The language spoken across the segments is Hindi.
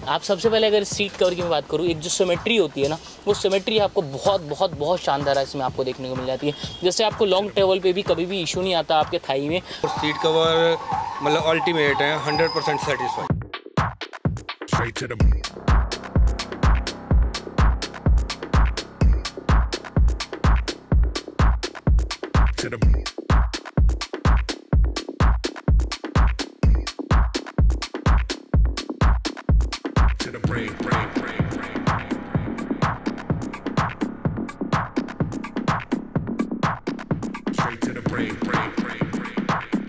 आप सबसे पहले अगर सीट कवर की मैं बात करूँ, एक जो सिमेट्री होती है ना, वो सिमेट्री आपको बहुत शानदार इसमें आपको देखने को मिल जाती है। जैसे आपको लॉन्ग ट्रेवल पे भी कभी भी इशू नहीं आता आपके थाई में। और सीट कवर मतलब अल्टीमेट है, 100% सेटिस्फाइड।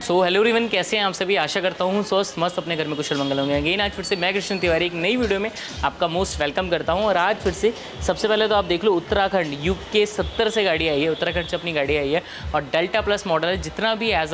सो हेलो एवरीवन, कैसे हैं आप सभी। आशा करता हूँ स्वस्थ मस्त अपने घर में कुशल मंगल होंगे। अगेन आज फिर से मैं कृष्ण तिवारी एक नई वीडियो में आपका मोस्ट वेलकम करता हूँ। और आज फिर से सबसे पहले तो आप देख लो, उत्तराखंड UK 70 से गाड़ी आई है, उत्तराखंड से अपनी गाड़ी आई है। और डेल्टा प्लस मॉडल है, जितना भी as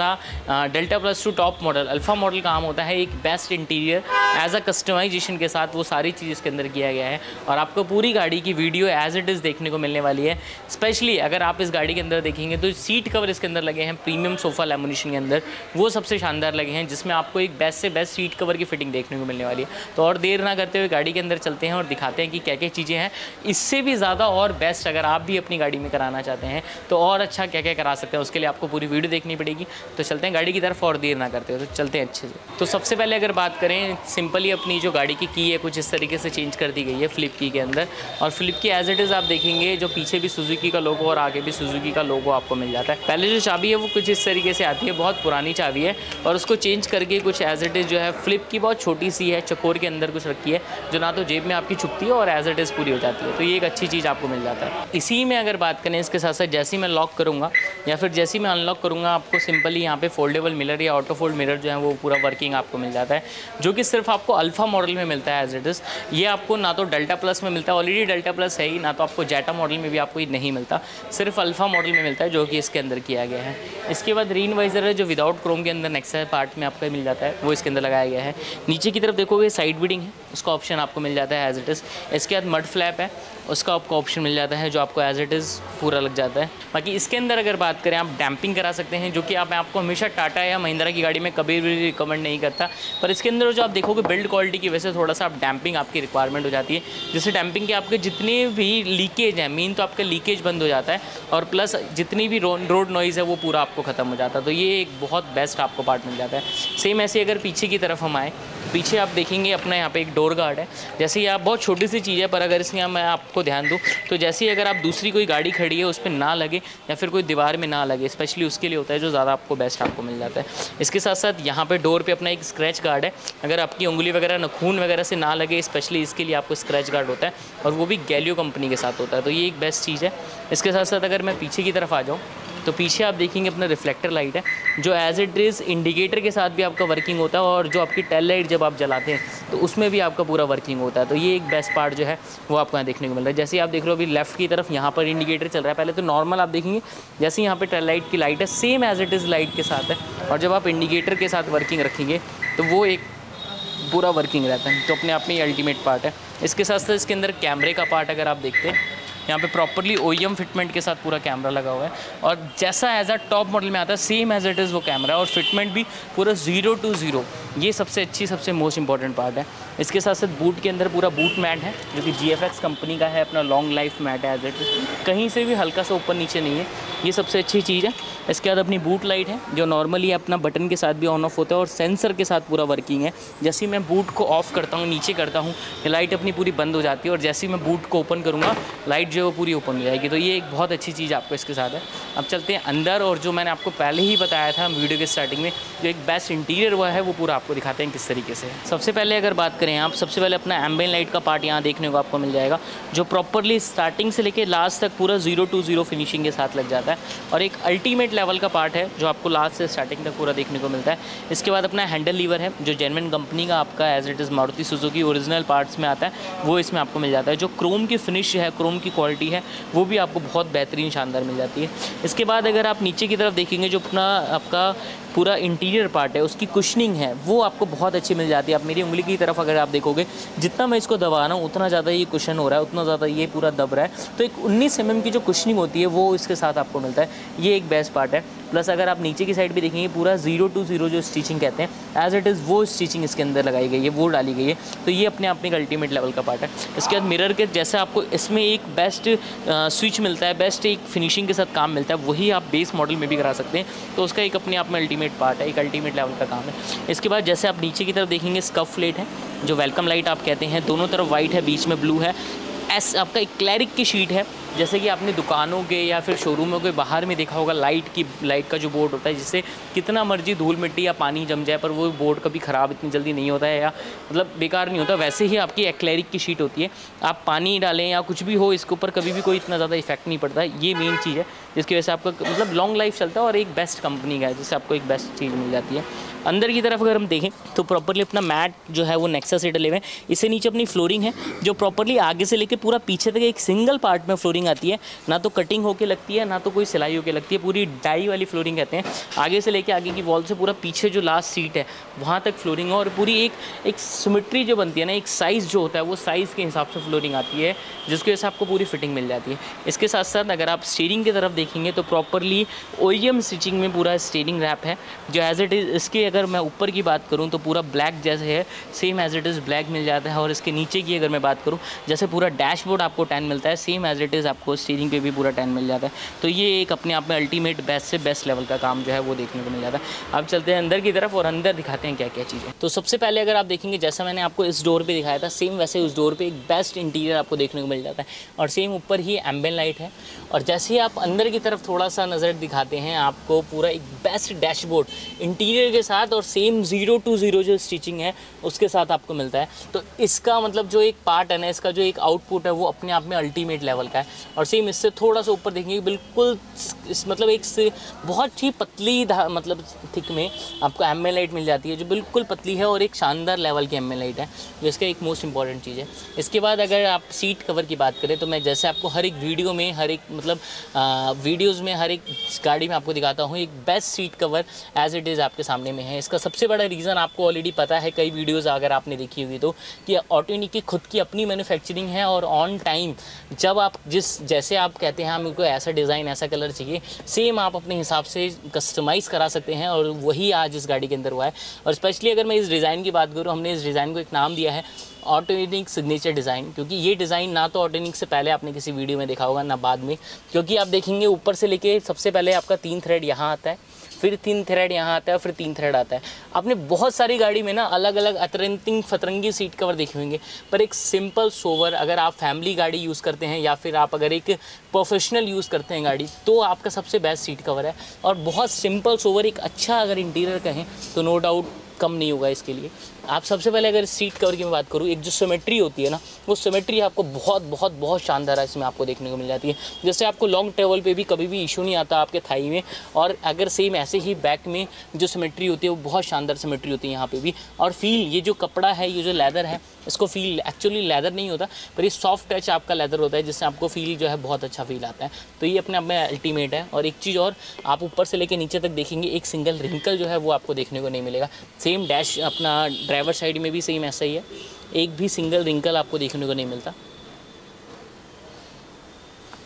delta plus to top model alpha model काम होता है, एक बेस्ट इंटीरियर एज कस्टमाइजेशन के साथ वो सारी चीज़ इसके अंदर किया गया है। और आपको पूरी गाड़ी की वीडियो एज इट इज़ देखने को मिलने वाली है। स्पेशली अगर आप इस गाड़ी के अंदर देखेंगे तो सीट कवर इसके अंदर लगे हैं प्रीमियम सोफ़ा लैमिनेशन के अंदर, वो सबसे शानदार लगे हैं, जिसमें आपको एक बेस्ट से बेस्ट सीट कवर की फिटिंग देखने को मिलने वाली है। तो और देर ना करते हुए गाड़ी के अंदर चलते हैं और दिखाते हैं कि क्या क्या चीज़ें हैं। इससे भी ज़्यादा और बेस्ट अगर आप भी अपनी गाड़ी में कराना चाहते हैं तो और अच्छा क्या क्या करा सकते हैं, उसके लिए आपको पूरी वीडियो देखनी पड़ेगी। तो चलते हैं गाड़ी की तरफ और देर ना करते हुए, तो चलते हैं अच्छे से। तो सबसे पहले अगर बात करें, सिंपली अपनी जो गाड़ी की है कुछ इस तरीके से चेंज कर दी गई है फ्लिप की के अंदर। और फ्लिप की एज इट इज़ आप देखेंगे, जो पीछे भी सुजुकी का लोगो और आगे भी सुजुकी का लोगो आपको मिल जाता है। पहले जो चाबी है वो कुछ इस तरीके से आती है, बहुत पुरानी चाबी है, और उसको चेंज करके कुछ एज इट इज़ जो है फ्लिप की बहुत छोटी सी है, चकोर के अंदर कुछ रखी है, जो ना तो जेब में आपकी छुपती है और एज इट इज़ पूरी हो जाती है। तो ये एक अच्छी चीज़ आपको मिल जाता है। इसी में अगर बात करें, इसके साथ साथ जैसे ही मैं लॉक करूँगा या फिर जैसे ही मैं अनलॉक करूँगा, आपको सिंपली यहाँ पे फोल्डेबल मिरर या ऑटो फोल्ड मिरर जो है वो पूरा वर्किंग आपको मिल जाता है, जो कि सिर्फ आपको अल्फा मॉडल में मिलता है एज इट इज़। ये आपको ना तो डेल्टा प्लस में मिलता है, ऑलरेडी डेल्टा प्लस है ही, ना तो आपको जेटा मॉडल में भी आपको ये नहीं मिलता, सिर्फ अल्फा मॉडल में मिलता है, जो कि इसके अंदर किया गया है। इसके बाद रेन वाइजर है, जो विदाउट क्रोम के अंदर नेक्सा पार्ट में आपको मिल जाता है, वो इसके अंदर लगाया गया है। नीचे की तरफ देखोगे साइड बीडिंग है, उसका ऑप्शन आपको मिल जाता है एज इट इज़। इसके बाद मड फ्लैप है, उसका आपको ऑप्शन मिल जाता है, जो आपको एज इट इज़ पूरा लग जाता है। बाकी इसके अंदर अगर बात करें, आप डैम्पिंग करा सकते हैं, जो कि मैं आपको हमेशा टाटा या महिंद्रा की गाड़ी में कभी भी रिकमेंड नहीं करता। पर इसके अंदर जो आप देखोगे बिल्ड क्वालिटी की वजह से थोड़ा सा आप डैम्पिंग आपकी रिक्वायरमेंट हो जाती है, जिससे डैम्पिंग के आपके जितने भी लीकेज हैं, मेन तो आपका लीकेज बंद हो जाता है, और प्लस जितनी भी रोड नॉइज़ है वो पूरा आपको ख़त्म हो जाता है। तो ये एक बहुत बेस्ट आपको पार्ट मिल जाता है। सेम ऐसे अगर पीछे की तरफ हम आए, पीछे आप देखेंगे अपना यहाँ पे एक डोर गार्ड है। जैसे ये आप बहुत छोटी सी चीज़ है, पर अगर इसमें मैं आपको ध्यान दूँ तो जैसे ही अगर आप दूसरी कोई गाड़ी खड़ी है उस पर ना लगे या फिर कोई दीवार में ना लगे, स्पेशली उसके लिए होता है, जो ज़्यादा आपको बेस्ट आपको मिल जाता है। इसके साथ साथ यहाँ पे डोर पे अपना एक स्क्रैच गार्ड है, अगर आपकी उंगली वगैरह नखून वगैरह से ना लगे, स्पेशली इसके लिए आपको स्क्रैच गार्ड होता है, और वो भी गैलियो कंपनी के साथ होता है। तो ये एक बेस्ट चीज़ है। इसके साथ साथ अगर मैं पीछे की तरफ आ जाऊँ तो पीछे आप देखेंगे अपना रिफ्लेक्टर लाइट है, जो एज इट इज़ इंडिकेटर के साथ भी आपका वर्किंग होता है, और जो आपकी टेल लाइट जब आप जलाते हैं तो उसमें भी आपका पूरा वर्किंग होता है। तो ये एक बेस्ट पार्ट जो है वो आपको यहाँ देखने को मिल रहा है। जैसे आप देख रहे हो अभी लेफ्ट की तरफ यहाँ पर इंडिकेटर चल रहा है, पहले तो नॉर्मल आप देखेंगे, जैसे यहाँ पर टेल लाइट की लाइट है same as it is light के साथ है, और जब आप इंडिकेटर के साथ वर्किंग रखेंगे तो वो एक पूरा वर्किंग रहता है, तो अपने आप में ये अल्टीमेट पार्ट है। इसके साथ साथ इसके अंदर कैमरे का पार्ट अगर आप देखते हैं, यहाँ पे प्रॉपरली OEM फिटमेंट के साथ पूरा कैमरा लगा हुआ है, और जैसा एज अ टॉप मॉडल में आता है सेम एज इट इज़ वो कैमरा, और फिटमेंट भी पूरा 0 to 0। ये सबसे अच्छी सबसे मोस्ट इंपॉर्टेंट पार्ट है। इसके साथ साथ बूट के अंदर पूरा बूट मैट है, जो कि GFX कंपनी का है, अपना लॉन्ग लाइफ मैट है एज इट इज़, कहीं से भी हल्का सा ऊपर नीचे नहीं है, ये सबसे अच्छी चीज़ है। इसके बाद अपनी बूट लाइट है, जो नॉर्मली अपना बटन के साथ भी ऑन ऑफ होता है, और सेंसर के साथ पूरा वर्किंग है। जैसे ही मैं बूट को ऑफ करता हूँ, नीचे करता हूँ, ये लाइट अपनी पूरी बंद हो जाती है, और जैसे ही मैं बूट को ओपन करूँगा लाइट जो है वो पूरी ओपन हो जाएगी। तो ये एक बहुत अच्छी चीज़ आपको इसके साथ है। अब चलते हैं अंदर, और जो मैंने आपको पहले ही बताया था वीडियो के स्टार्टिंग में, जो एक बेस्ट इंटीरियर हुआ है वो पूरा आपको दिखाते हैं किस तरीके से। सबसे पहले अगर बात करें आप, सबसे पहले अपना एम्बिएंट लाइट का पार्ट यहाँ देखने को आपको मिल जाएगा, जो प्रॉपरली स्टार्टिंग से लेकर लास्ट तक पूरा 0 to 0 फिनिशिंग के साथ लग जाता है, और एक अल्टीमेट लेवल का पार्ट है जो आपको लास्ट से स्टार्टिंग तक पूरा देखने को मिलता है। इसके बाद अपना हैंडल लीवर है, जो जेन्युइन कंपनी का आपका as it is Maruti Suzuki original parts में आता है, वो इसमें आपको मिल जाता है। जो क्रोम की फिनिश है, क्रोम की क्वालिटी है, वो भी आपको बहुत बेहतरीन शानदार मिल जाती है। इसके बाद अगर आप नीचे की तरफ देखेंगे, जो अपना आपका पूरा इंटीरियर पार्ट है, उसकी कुशनिंग है, वो आपको बहुत अच्छी मिल जाती है। आप मेरी उंगली की तरफ अगर आप देखोगे, जितना मैं इसको दबा रहा हूँ उतना ज़्यादा ये कुशन हो रहा है, उतना ज़्यादा ये पूरा दब रहा है। तो एक 19 mm की जो कुशनिंग होती है वो इसके साथ आपको मिलता है, ये एक बेस्ट पार्ट है। प्लस अगर आप नीचे की साइड भी देखेंगे, पूरा 0 to 0 जो स्टिचिंग कहते हैं एज इट इज़, वो स्टिचिंग इसके अंदर लगाई गई है, वो डाली गई है। तो ये अपने आप में एक अल्टीमेट लेवल का पार्ट है। इसके बाद मिरर के जैसे आपको इसमें एक बेस्ट स्विच मिलता है, बेस्ट एक फिनिशिंग के साथ काम मिलता है, वही आप बेस मॉडल में भी करा सकते हैं। तो उसका एक अपने आप में अल्टीमेट पार्ट है, एक अल्टीमेट लेवल का काम है। इसके बाद जैसे आप नीचे की तरफ देखेंगे, स्कफ प्लेट है जो वेलकम लाइट आप कहते हैं, दोनों तरफ वाइट है, बीच में ब्लू है। आपका एक क्लैरिक की शीट है, जैसे कि आपने दुकानों के या फिर शोरूमों के बाहर में देखा होगा, लाइट का जो बोर्ड होता है, जिससे कितना मर्जी धूल मिट्टी या पानी जम जाए पर वो बोर्ड कभी ख़राब इतनी जल्दी नहीं होता है या मतलब बेकार नहीं होता। वैसे ही आपकी एक्लेरिक की शीट होती है, आप पानी डालें या कुछ भी हो इसके ऊपर कभी भी कोई इतना ज़्यादा इफेक्ट नहीं पड़ता है। ये मेन चीज़ है जिसकी वजह से आपका मतलब लॉन्ग लाइफ चलता है और एक बेस्ट कंपनी का है, जिससे आपको एक बेस्ट चीज़ मिल जाती है। अंदर की तरफ अगर हम देखें तो प्रॉपरली अपना मैट जो है वो नेक्सा से डले हुए हैं। इससे नीचे अपनी फ्लोरिंग है जो प्रॉपरली आगे से लेकर पूरा पीछे तक एक सिंगल पार्ट में फ्लोरिंग आती है, ना तो कटिंग होके लगती है ना तो कोई सिलाई होके लगती है, पूरी डाई वाली फ्लोरिंग कहते हैं। आगे से लेके आगे की वॉल से पूरा पीछे जो लास्ट सीट है वहाँ तक फ्लोरिंग है और पूरी एक सिमेट्री जो बनती है ना, एक साइज़ जो होता है वो साइज़ के हिसाब से फ्लोरिंग आती है, जिसकी वजह से आपको पूरी फिटिंग मिल जाती है। इसके साथ साथ अगर आप स्टीयरिंग की तरफ देखेंगे तो प्रॉपरली OEM स्टिचिंग में पूरा स्टीयरिंग रैप है जो एज इट इज़। इसके अगर मैं ऊपर की बात करूं तो पूरा ब्लैक जैसे है, same as it is black मिल जाता है। और इसके नीचे की अगर मैं बात करूं, जैसे पूरा डैशबोर्ड आपको 10 मिलता है, सेम एज इट इज़ आपको स्टीयरिंग पे भी पूरा 10 मिल जाता है। तो ये एक अपने आप में अल्टीमेट बेस्ट से बेस्ट लेवल का काम जो है वो देखने को मिल जाता है। अब चलते हैं अंदर की तरफ और अंदर दिखाते हैं क्या क्या चीज़ें। तो सबसे पहले अगर आप देखेंगे, जैसा मैंने आपको इस डोर पर दिखाया था, सेम वैसे उस डोर पर एक बेस्ट इंटीरियर आपको देखने को मिल जाता है और सेम ऊपर ही एम्बियंट लाइट है। और जैसे ही आप अंदर की तरफ थोड़ा सा नज़र दिखाते हैं, आपको पूरा एक बेस्ट डैशबोर्ड इंटीरियर के साथ और सेम 0 to 0 जो स्टिचिंग है उसके साथ आपको मिलता है। तो इसका मतलब जो एक पार्ट है ना, इसका जो एक आउटपुट है वो अपने आप में अल्टीमेट लेवल का है। और सेम इससे थोड़ा सा ऊपर देखेंगे, बिल्कुल मतलब एक से बहुत ही पतली मतलब थिक में आपको एम्बियंट लाइट मिल जाती है जो बिल्कुल पतली है और एक शानदार लेवल की एम्बियंट लाइट है, जो इसका एक मोस्ट इंपॉर्टेंट चीज़ है। इसके बाद अगर आप सीट कवर की बात करें तो मैं जैसे आपको हर एक वीडियो में, हर एक मतलब वीडियोज़ में, हर एक गाड़ी में आपको दिखाता हूँ, एक best seat cover as it is आपके सामने में है। इसका सबसे बड़ा रीज़न आपको ऑलरेडी पता है, कई वीडियोस अगर आपने देखी होगी तो, कि ऑटोनिक की खुद की अपनी मैन्युफैक्चरिंग है और ऑन टाइम जब आप जैसे आप कहते हैं हमको ऐसा डिज़ाइन ऐसा कलर चाहिए, सेम आप अपने हिसाब से कस्टमाइज़ करा सकते हैं और वही आज इस गाड़ी के अंदर हुआ है। और स्पेशली अगर मैं इस डिज़ाइन की बात करूँ, हमने इस डिज़ाइन को एक नाम दिया है ऑटोनिक सिग्नेचर डिज़ाइन, क्योंकि ये डिज़ाइन ना तो ऑटोनिक से पहले आपने किसी वीडियो में देखा होगा ना बाद में, क्योंकि आप देखेंगे ऊपर से लेके सबसे पहले आपका 3 थ्रेड यहाँ आता है, फिर 3 थ्रेड यहाँ आता है, फिर 3 थ्रेड आता है। आपने बहुत सारी गाड़ी में ना अलग अलग अतरंगी फतरंगी सीट कवर देखे होंगे, पर एक सिंपल सोवर अगर आप फैमिली गाड़ी यूज़ करते हैं या फिर आप अगर एक प्रोफेशनल यूज़ करते हैं गाड़ी, तो आपका सबसे बेस्ट सीट कवर है। और बहुत सिंपल सोवर एक अच्छा अगर इंटीरियर कहें तो नो डाउट कम नहीं होगा इसके लिए। आप सबसे पहले अगर सीट कवर की मैं बात करूँ, एक जो सिमेट्री होती है ना, वो सिमेट्री आपको बहुत बहुत बहुत शानदार है इसमें आपको देखने को मिल जाती है। जैसे आपको लॉन्ग ट्रेवल पे भी कभी भी इशू नहीं आता आपके थाई में। और अगर सेम ऐसे ही बैक में जो सिमेट्री होती है वो बहुत शानदार सिमेट्री होती है यहाँ पे भी। और फील, ये जो कपड़ा है, ये जो लेदर है, इसको फील एक्चुअली लेदर नहीं होता पर ये सॉफ्ट टच आपका लेदर होता है, जिससे आपको फील जो है बहुत अच्छा फील आता है। तो ये अपने आप में अल्टीमेट है। और एक चीज़ और, आप ऊपर से लेकर नीचे तक देखेंगे, एक सिंगल रिंकल जो है वो आपको देखने को नहीं मिलेगा। सेम डैश अपना ड्राइवर साइड में भी सेम ऐसा ही है, एक भी सिंगल रिंकल आपको देखने को नहीं मिलता।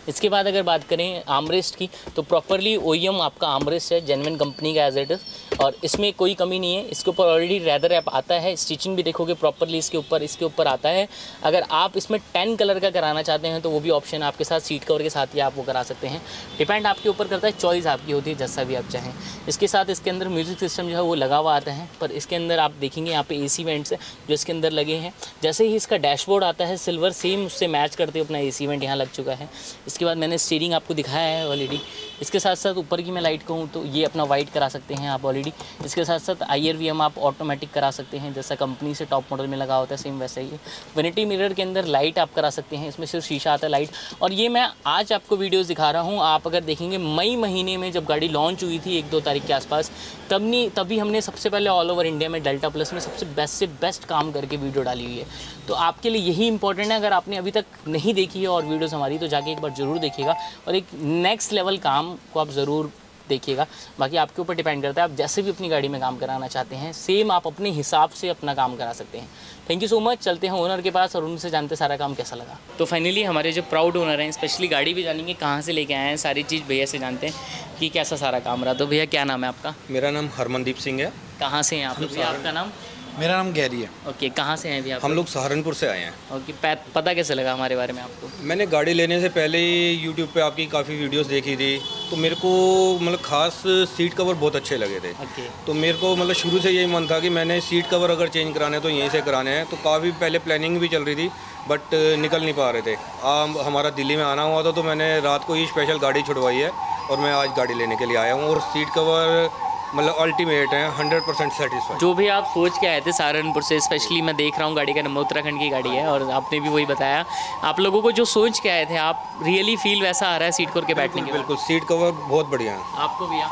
इसके बाद अगर बात करें आर्मरेस्ट की, तो प्रॉपरली OEM आपका आर्मरेस्ट है, जेन्युइन कंपनी का एज इट इज़, और इसमें कोई कमी नहीं है। इसके ऊपर ऑलरेडी लेदर रैप आता है, स्टिचिंग भी देखोगे प्रॉपरली इसके ऊपर आता है। अगर आप इसमें 10 कलर का कराना चाहते हैं तो वो भी ऑप्शन आपके साथ सीट कवर के साथ ही आप वो करा सकते हैं। डिपेंड आपके ऊपर करता है, चॉइस आपकी होती है जैसा भी आप चाहें। इसके साथ इसके अंदर म्यूज़िक सिस्टम जो है वो लगा हुआ आता है, पर इसके अंदर आप देखेंगे यहाँ पे AC वेंट्स है जो इसके अंदर लगे हैं। जैसे ही इसका डैशबोर्ड आता है सिल्वर, सेम उससे मैच करते हुए अपना AC वेंट यहाँ लग चुका है। इसके बाद मैंने स्टीयरिंग आपको दिखाया है ऑलरेडी। इसके साथ साथ ऊपर की मैं लाइट कहूँ तो ये अपना वाइट करा सकते हैं आप ऑलरेडी। इसके साथ साथ IRVM आप ऑटोमेटिक करा सकते हैं, जैसा कंपनी से टॉप मॉडल में लगा होता है सेम वैसा ही। वैनिटी मिरर के अंदर लाइट आप करा सकते हैं, इसमें सिर्फ शीशा आता है लाइट। और ये मैं आज आपको वीडियोस दिखा रहा हूँ, आप अगर देखेंगे मई महीने में जब गाड़ी लॉन्च हुई थी 1-2 तारीख के आसपास, तभी हमने सबसे पहले ऑल ओवर इंडिया में डेल्टा प्लस में सबसे बेस्ट से बेस्ट काम करके वीडियो डाली हुई है। तो आपके लिए यही इंपॉर्टेंट है, अगर आपने अभी तक नहीं देखी है और वीडियोस हमारी, तो जाके एक बार ज़रूर देखिएगा और एक नेक्स्ट लेवल काम को आप ज़रूर देखिएगा। बाकी आपके ऊपर डिपेंड करता है, आप जैसे भी अपनी गाड़ी में काम कराना चाहते हैं सेम आप अपने हिसाब से अपना काम करा सकते हैं। Thank you so much. चलते हैं ओनर के पास और उनसे जानते सारा काम कैसा लगा। तो फाइनली हमारे जो प्राउड ओनर हैं, स्पेशली गाड़ी भी जानेंगे कहाँ से लेके आए हैं, सारी चीज़ भैया से जानते हैं कि कैसा सारा काम रहा। तो भैया क्या नाम है आपका? मेरा नाम हरमनदीप सिंह है। कहाँ से हैं आप? भैया आपका नाम? मेरा नाम गैरी है। ओके, कहाँ से हैं भैया आप? हम लोग सहारनपुर से आए हैं। ओके, पता कैसे लगा हमारे बारे में आपको? मैंने गाड़ी लेने से पहले ही यूट्यूब पे आपकी काफ़ी वीडियोस देखी थी, तो मेरे को मतलब खास सीट कवर बहुत अच्छे लगे थे। ओके, तो मेरे को मतलब शुरू से यही मन था कि मैंने सीट कवर अगर चेंज कराने हैं तो यहीं से कराने हैं। तो काफ़ी पहले प्लानिंग भी चल रही थी बट निकल नहीं पा रहे थे। हमारा दिल्ली में आना हुआ था तो मैंने रात को ही स्पेशल गाड़ी छुड़वाई है और मैं आज गाड़ी लेने के लिए आया हूँ। और सीट कवर मतलब अल्टीमेट है, 100% सेटिस्फाइड। जो भी आप सोच के आए थे सहारनपुर से, स्पेशली मैं देख रहा हूँ गाड़ी का नंबर उत्तराखंड की गाड़ी है और आपने भी वही बताया, आप लोगों को जो सोच के आए थे आप रियली फील वैसा आ रहा है सीट कवर के बैठने के? बिल्कुल, सीट कवर बहुत बढ़िया है। आपको भैया?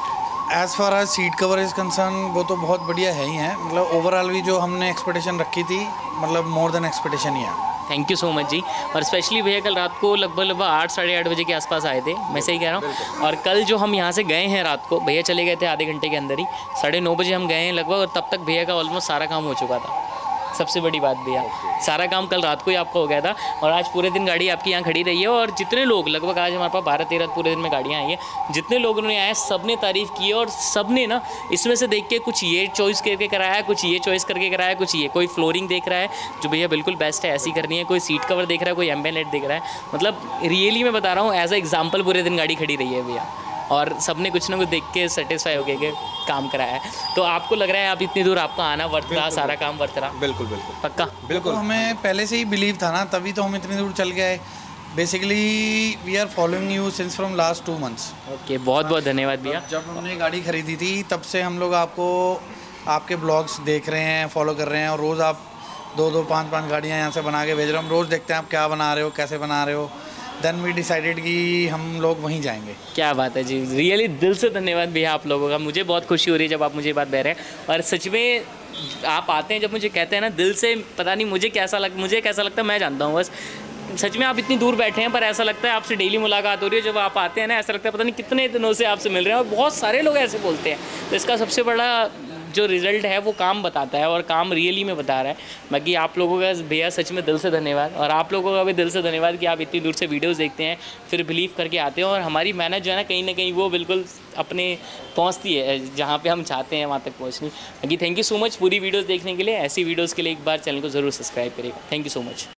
As far as seat cover is concern वो तो बहुत बढ़िया है ही है। मतलब ओवरऑल भी जो हमने एक्सपेक्टेशन रखी थी मतलब मोर देन एक्सपेक्टेशन ही है। थैंक यू सो मच जी। और स्पेशली भैया कल रात को लगभग 8 साढ़े 8 बजे के आसपास आए थे, मैं सही कह रहा हूँ? और कल जो हम यहाँ से गए हैं रात को, भैया चले गए थे आधे घंटे के अंदर ही, 9:30 बजे हम गए हैं लगभग, और तब तक भैया का ऑलमोस्ट सारा काम हो चुका था। सबसे बड़ी बात भैया, सारा काम कल रात को ही आपका हो गया था और आज पूरे दिन गाड़ी आपकी यहाँ खड़ी रही है। और जितने लोग लगभग आज हमारे पास 12-13 पूरे दिन में गाड़ियाँ आई हैं, जितने लोगों ने आए सब ने तारीफ़ की है और सब ने ना इसमें से देख के कुछ ये चॉइस करके कराया है, कुछ ये चॉइस करके कराया है, कुछ ये, कोई फ्लोरिंग देख रहा है जो भैया बिल्कुल बेस्ट है ऐसी करनी है, कोई सीट कवर देख रहा है, कोई एम्बिएंट लाइट देख रहा है। मतलब रियली मैं बता रहा हूँ एज अ एग्जाम्पल पूरे दिन गाड़ी खड़ी रही है भैया और सब ने कुछ ना कुछ देख के सेटिस्फाई हो गए कि काम कराया है। तो आपको लग रहा है आप इतनी दूर आपका आना वर्थ रहा, सारा काम वर्थ रहा? बिल्कुल बिल्कुल पक्का? बिल्कुल। तो हमें पहले से ही बिलीव था ना, तभी तो हम इतनी दूर चल गए। Basically we are following you since from last 2 months. Okay, बहुत बहुत धन्यवाद भैया। जब हमने गाड़ी खरीदी थी तब से हम लोग आपको आपके ब्लॉग्स देख रहे हैं, फॉलो कर रहे हैं और रोज़ आप 2-2 5-5 गाड़ियाँ यहाँ से बना के भेज रहे हो। हम रोज़ देखते हैं आप क्या बना रहे हो, कैसे बना रहे हो। देन वी डिसाइडेड कि हम लोग वहीं जाएंगे। क्या बात है जी, रियली दिल से धन्यवाद भैया आप लोगों का। मुझे बहुत खुशी हो रही है जब आप मुझे ये बात कह रहे हैं और सच में आप आते हैं जब मुझे कहते हैं ना दिल से, पता नहीं मुझे कैसा लगता है मैं जानता हूँ। बस सच में आप इतनी दूर बैठे हैं पर ऐसा लगता है आपसे डेली मुलाकात हो रही है। जब आप आते हैं ना ऐसा लगता है पता नहीं कितने दिनों से आपसे मिल रहे हैं और बहुत सारे लोग ऐसे बोलते हैं। तो इसका सबसे बड़ा जो रिज़ल्ट है वो काम बताता है और काम रियली में बता रहा है। बाकी आप लोगों का भैया सच में दिल से धन्यवाद और आप लोगों का भी दिल से धन्यवाद कि आप इतनी दूर से वीडियोस देखते हैं फिर बिलीव करके आते हैं और हमारी मेहनत जो है ना कहीं वो बिल्कुल अपने पहुंचती है जहां पे हम चाहते हैं वहां तक पहुंचनी। बाकी थैंक यू सो मच पूरी वीडियोस देखने के लिए। ऐसी वीडियोस के लिए एक बार चैनल को ज़रूर सब्सक्राइब करिएगा। Thank you so much.